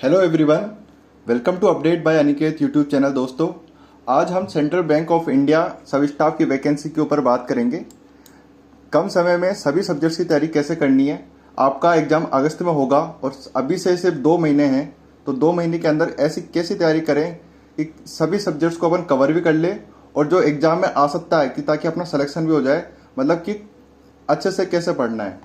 Hello everyone, welcome to update by Aniket YouTube channel. दोस्तों, आज हम Central Bank of India sub staff की vacancy के ऊपर बात करेंगे। कम समय में सभी सब्जेक्ट्स की तैयारी कैसे करनी है। आपका एग्जाम अगस्त में होगा और अभी से सिर्फ 2 महीने हैं, तो 2 महीने के अंदर ऐसी कैसी तैयारी करें कि सभी सब्जेक्ट्स को अपन कवर भी कर ले और जो एग्जाम में आ सकता है कि ताकि अपना सिलेक्शन भी हो जाए, मतलब कि अच्छे से कैसे पढ़ना है।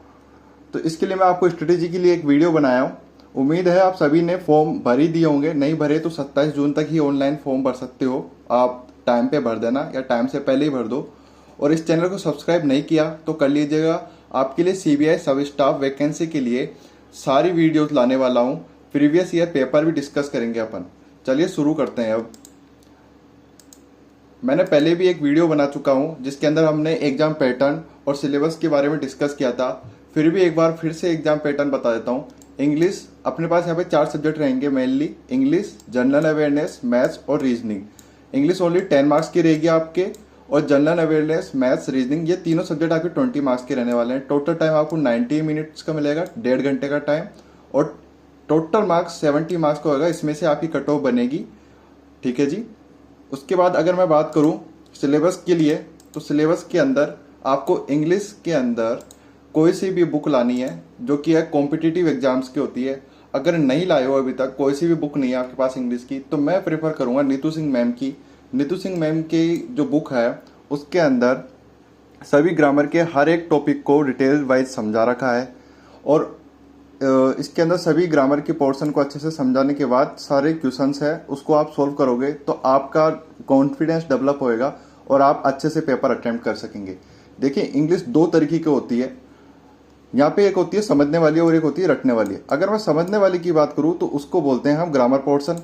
तो इसके लिए मैं आपको स्ट्रेटेजी के लिए एक वीडियो बनाया हूँ। उम्मीद है आप सभी ने फॉर्म भर ही दिए होंगे, नहीं भरे तो 27 जून तक ही ऑनलाइन फॉर्म भर सकते हो। आप टाइम पे भर देना या टाइम से पहले ही भर दो। और इस चैनल को सब्सक्राइब नहीं किया तो कर लीजिएगा। आपके लिए सीबीआई सब स्टाफ वैकेंसी के लिए सारी वीडियोस लाने वाला हूँ। प्रीवियस ईयर पेपर भी डिस्कस करेंगे अपन। चलिए शुरू करते हैं। अब मैंने पहले भी एक वीडियो बना चुका हूँ जिसके अंदर हमने एग्जाम पैटर्न और सिलेबस के बारे में डिस्कस किया था। फिर भी एक बार फिर से एग्जाम पैटर्न बता देता हूँ। इंग्लिश, अपने पास यहाँ पे 4 सब्जेक्ट रहेंगे mainly: English, general awareness, maths और रीजनिंग। इंग्लिश ओनली 10 मार्क्स की रहेगी आपके, और जनरल अवेयरनेस, मैथ्स, रीजनिंग ये तीनों सब्जेक्ट आपके 20 मार्क्स के रहने वाले हैं। टोटल टाइम आपको 90 मिनट्स का मिलेगा, 1.5 घंटे का टाइम, और टोटल मार्क्स 70 मार्क्स का होगा। इसमें से आपकी कट ऑफ बनेगी। ठीक है जी। उसके बाद अगर मैं बात करूं सिलेबस के लिए, तो सिलेबस के अंदर आपको इंग्लिश के अंदर कोई सी भी बुक लानी है जो कि है कॉम्पिटिटिव एग्जाम्स की होती है। अगर नहीं लाए हो अभी तक, कोई सी भी बुक नहीं है आपके पास इंग्लिश की, तो मैं प्रेफर करूंगा नीतू सिंह मैम की। नीतू सिंह मैम की जो बुक है उसके अंदर सभी ग्रामर के हर एक टॉपिक को डिटेल वाइज समझा रखा है, और इसके अंदर सभी ग्रामर के पोर्शन को अच्छे से समझाने के बाद सारे क्वेश्चंस है उसको आप सोल्व करोगे तो आपका कॉन्फिडेंस डेवलप होएगा और आप अच्छे से पेपर अटेम्प्ट कर सकेंगे। देखिए, इंग्लिश 2 तरीके की होती है। यहाँ पे एक होती है समझने वाली और एक होती है रटने वाली। अगर मैं समझने वाली की बात करूँ तो उसको बोलते हैं हम ग्रामर पोर्शन।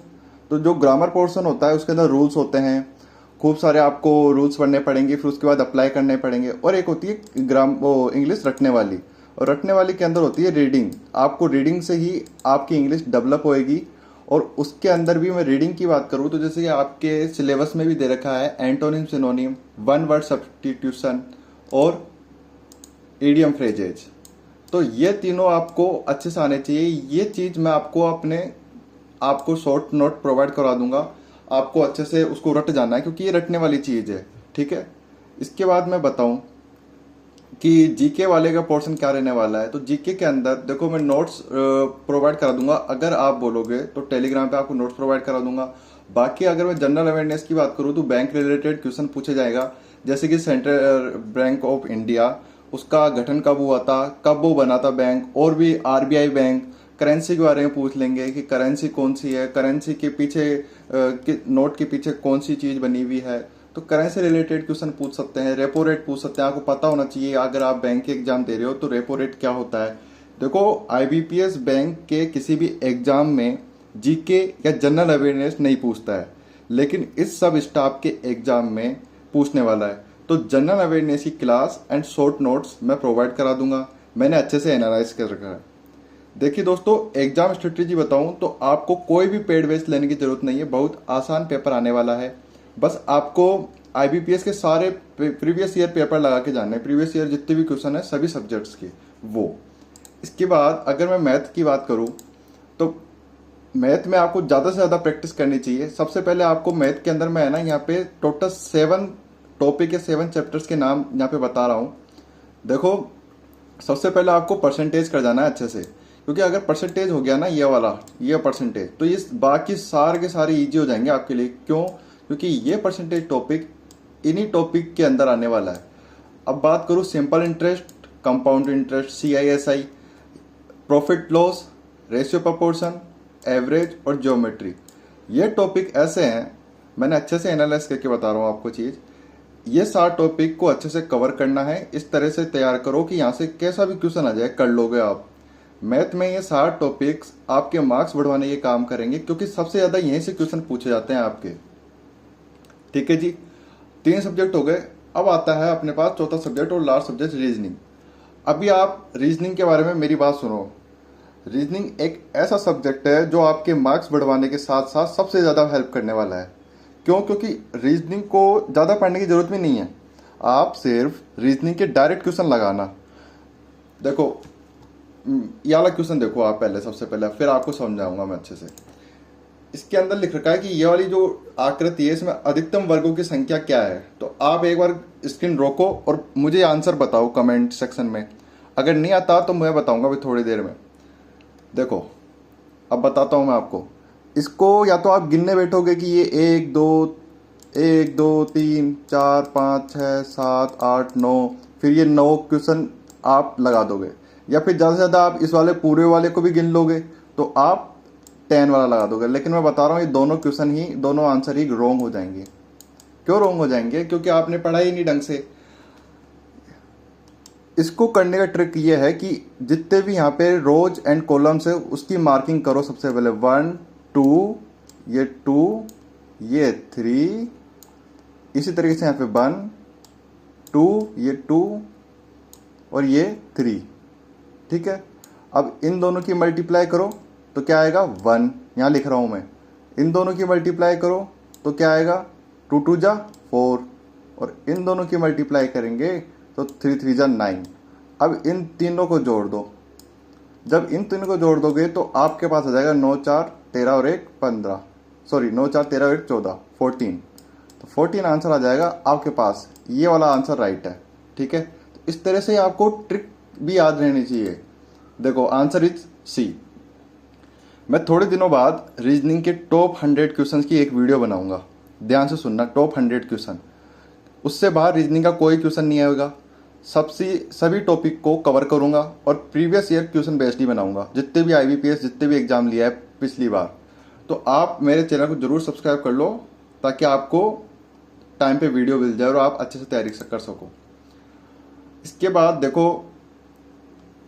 तो जो ग्रामर पोर्शन होता है उसके अंदर रूल्स होते हैं, खूब सारे आपको रूल्स पढ़ने पड़ेंगे, फिर उसके बाद अप्लाई करने पड़ेंगे। और एक होती है इंग्लिश रटने वाली, और रटने वाली के अंदर होती है रीडिंग। आपको रीडिंग से ही आपकी इंग्लिश डेवलप होएगी। और उसके अंदर भी मैं रीडिंग की बात करूँ तो जैसे कि आपके सिलेबस में भी दे रखा है antonym, synonym, one word substitution और इडियम फ्रेजेज। तो ये तीनों आपको अच्छे से आने चाहिए। ये चीज मैं आपको शॉर्ट नोट प्रोवाइड करा दूंगा। आपको अच्छे से उसको रट जाना है क्योंकि ये रटने वाली चीज है। ठीक है। इसके बाद मैं बताऊं कि जीके वाले का पोर्शन क्या रहने वाला है। तो जीके के अंदर देखो, मैं नोट्स प्रोवाइड करा दूंगा। अगर आप बोलोगे तो टेलीग्राम पे आपको नोट्स प्रोवाइड करा दूंगा। बाकी अगर मैं जनरल अवेयरनेस की बात करूं तो बैंक रिलेटेड क्वेश्चन पूछे जाएगा, जैसे कि सेंट्रल बैंक ऑफ इंडिया, उसका गठन कब हुआ था, कब वो बना था बैंक, और भी आरबीआई बैंक। करेंसी के बारे में पूछ लेंगे कि करेंसी कौन सी है, करेंसी के पीछे नोट के पीछे कौन सी चीज बनी हुई है। तो करेंसी रिलेटेड क्वेश्चन पूछ सकते हैं, रेपो रेट पूछ सकते हैं। आपको पता होना चाहिए अगर आप बैंक के एग्जाम दे रहे हो तो रेपो रेट क्या होता है। देखो, आईबीपीएस बैंक के किसी भी एग्जाम में जीके या जनरल अवेयरनेस नहीं पूछता है, लेकिन इस सब स्टाफ के एग्जाम में पूछने वाला है। तो जनरल अवेयरनेस की क्लास एंड शॉर्ट नोट्स मैं प्रोवाइड करा दूंगा। मैंने अच्छे से एनालाइज कर रखा है। देखिए दोस्तों, एग्जाम स्ट्रेटेजी बताऊं तो आपको कोई भी पेड बेस लेने की जरूरत नहीं है। बहुत आसान पेपर आने वाला है। बस आपको आईबीपीएस के सारे प्रीवियस ईयर पेपर लगा के जाने, प्रीवियस ईयर जितने भी क्वेश्चन है सभी सब्जेक्ट्स के वो। इसके बाद अगर मैं मैथ की बात करूं तो मैथ में आपको ज्यादा से ज्यादा प्रैक्टिस करनी चाहिए। सबसे पहले आपको मैथ के अंदर मैं है ना यहाँ पे टोटल 7 टॉपिक के 7 चैप्टर्स के नाम यहाँ पे बता रहा हूँ। देखो, सबसे पहले आपको परसेंटेज कर जाना है अच्छे से, क्योंकि अगर परसेंटेज हो गया ना ये परसेंटेज, तो ये बाकी सारे के सारे इजी हो जाएंगे आपके लिए। क्यों? क्योंकि ये परसेंटेज टॉपिक इन्हीं टॉपिक के अंदर आने वाला है। अब बात करूँ simple interest, compound interest, CI SI, profit loss, ratio proportion, average और ज्योमेट्री, ये टॉपिक ऐसे हैं, मैंने अच्छे से एनालाइज करके बता रहा हूँ आपको चीज। ये 7 टॉपिक को अच्छे से कवर करना है। इस तरह से तैयार करो कि यहाँ से कैसा भी क्वेश्चन आ जाए कर लोगे आप। मैथ में ये 7 टॉपिक्स आपके मार्क्स बढ़वाने के काम करेंगे, क्योंकि सबसे ज्यादा यहीं से क्वेश्चन पूछे जाते हैं आपके। ठीक है जी। 3 सब्जेक्ट हो गए। अब आता है अपने पास चौथा सब्जेक्ट और लास्ट सब्जेक्ट रीजनिंग। अभी आप रीजनिंग के बारे में मेरी बात सुनो। रीजनिंग एक ऐसा सब्जेक्ट है जो आपके मार्क्स बढ़वाने के साथ साथ सबसे ज्यादा हेल्प करने वाला है। क्यों? क्योंकि रीजनिंग को ज्यादा पढ़ने की जरूरत भी नहीं है। आप सिर्फ रीजनिंग के डायरेक्ट क्वेश्चन लगाना। देखो, ये वाला क्वेश्चन देखो आप पहले, सबसे पहले, फिर आपको समझाऊंगा मैं अच्छे से। इसके अंदर लिख रखा है कि ये वाली जो आकृति है इसमें अधिकतम वर्गों की संख्या क्या है। तो आप एक बार स्क्रीन रोको और मुझे आंसर बताओ कमेंट सेक्शन में। अगर नहीं आता तो मैं बताऊंगा अभी थोड़ी देर में। देखो अब बताता हूं मैं आपको। इसको या तो आप गिनने बैठोगे कि ये 1 2 3 4 5 6 7 8 9, फिर ये 9 क्वेश्चन आप लगा दोगे, या फिर ज़्यादा से ज़्यादा आप इस वाले पूरे वाले को भी गिन लोगे तो आप 10 वाला लगा दोगे। लेकिन मैं बता रहा हूँ ये दोनों क्वेश्चन ही, दोनों आंसर ही रॉन्ग हो जाएंगे। क्यों रॉन्ग हो जाएंगे? क्योंकि आपने पढ़ा ही नहीं ढंग से। इसको करने का ट्रिक ये है कि जितने भी यहाँ पे रोज एंड कॉलम्स है उसकी मार्किंग करो। सबसे पहले 1 2, ये 2, ये 3, इसी तरीके से यहाँ पे 1 2, ये 2 और ये 3। ठीक है, अब इन दोनों की मल्टीप्लाई करो तो क्या आएगा 1, यहाँ लिख रहा हूँ मैं। इन दोनों की मल्टीप्लाई करो तो क्या आएगा 2 2 जा 4, और इन दोनों की मल्टीप्लाई करेंगे तो 3 3 जा 9। अब इन तीनों को जोड़ दो। जब इन तीनों को जोड़ दोगे तो आपके पास आ जाएगा 9 4 13 और 1 15, सॉरी 9 4 13 और 1 14, 14। तो 14 आंसर आ जाएगा आपके पास। ये वाला आंसर राइट है। ठीक है, तो इस तरह से आपको ट्रिक भी याद रहनी चाहिए। देखो आंसर इज सी। मैं थोड़े दिनों बाद रीजनिंग के टॉप 100 क्वेश्चंस की एक वीडियो बनाऊंगा। ध्यान से सुनना, टॉप 100 क्वेश्चन। उससे बाहर रीजनिंग का कोई क्वेश्चन नहीं आएगा। सभी टॉपिक को कवर करूंगा और प्रीवियस ईयर क्वेश्चन बेस्ड ही बनाऊंगा, जितने भी IBPS जितने भी एग्जाम लिया है पिछली बार। तो आप मेरे चैनल को जरूर सब्सक्राइब कर लो ताकि आपको टाइम पे वीडियो मिल जाए और आप अच्छे से तैयारी कर सको। इसके बाद देखो,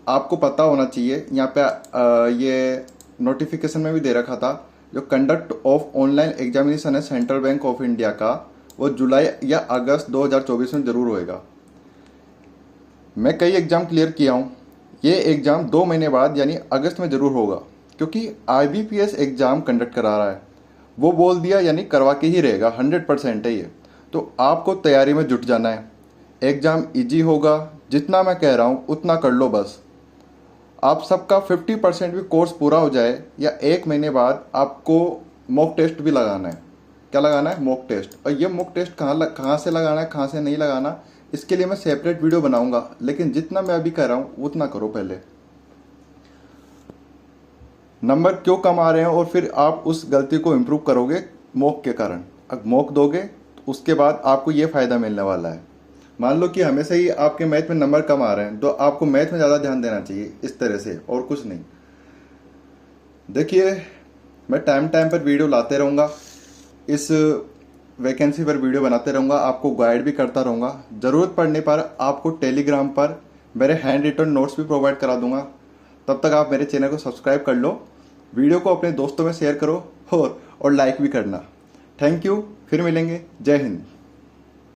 आपको पता होना चाहिए यहाँ पे ये नोटिफिकेशन में भी दे रखा था, जो कंडक्ट ऑफ ऑनलाइन एग्जामिनेशन है सेंट्रल बैंक ऑफ इंडिया का, वो जुलाई या अगस्त 2024 में जरूर होएगा। मैं कई एग्जाम क्लियर किया हूँ। ये एग्जाम 2 महीने बाद यानी अगस्त में जरूर होगा, क्योंकि IBPS एग्जाम कंडक्ट करा रहा है। वो बोल दिया यानी करवा के ही रहेगा, 100% है ये। तो आपको तैयारी में जुट जाना है। एग्जाम इजी होगा, जितना मैं कह रहा हूँ उतना कर लो बस। आप सबका 50% भी कोर्स पूरा हो जाए या 1 महीने बाद आपको मॉक टेस्ट भी लगाना है। क्या लगाना है? Mock test. और ये मॉक टेस्ट कहाँ से लगाना है, कहाँ से नहीं लगाना, इसके लिए मैं सेपरेट वीडियो बनाऊंगा। लेकिन जितना मैं अभी कर रहा हूं उतना करो पहले। नंबर क्यों कम आ रहे हैं और फिर आप उस गलती को इम्प्रूव करोगे मॉक के कारण। अब मॉक दोगे तो उसके बाद आपको ये फायदा मिलने वाला है। मान लो कि हमेशा ही आपके मैथ में नंबर कम आ रहे हैं तो आपको मैथ में ज़्यादा ध्यान देना चाहिए, इस तरह से, और कुछ नहीं। देखिए मैं टाइम पर वीडियो लाते रहूँगा, इस वैकेंसी पर वीडियो बनाते रहूँगा, आपको गाइड भी करता रहूँगा। ज़रूरत पड़ने पर आपको टेलीग्राम पर मेरे हैंड रिटन नोट्स भी प्रोवाइड करा दूंगा। तब तक आप मेरे चैनल को सब्सक्राइब कर लो, वीडियो को अपने दोस्तों में शेयर करो और लाइक भी करना। थैंक यू, फिर मिलेंगे। जय हिंद।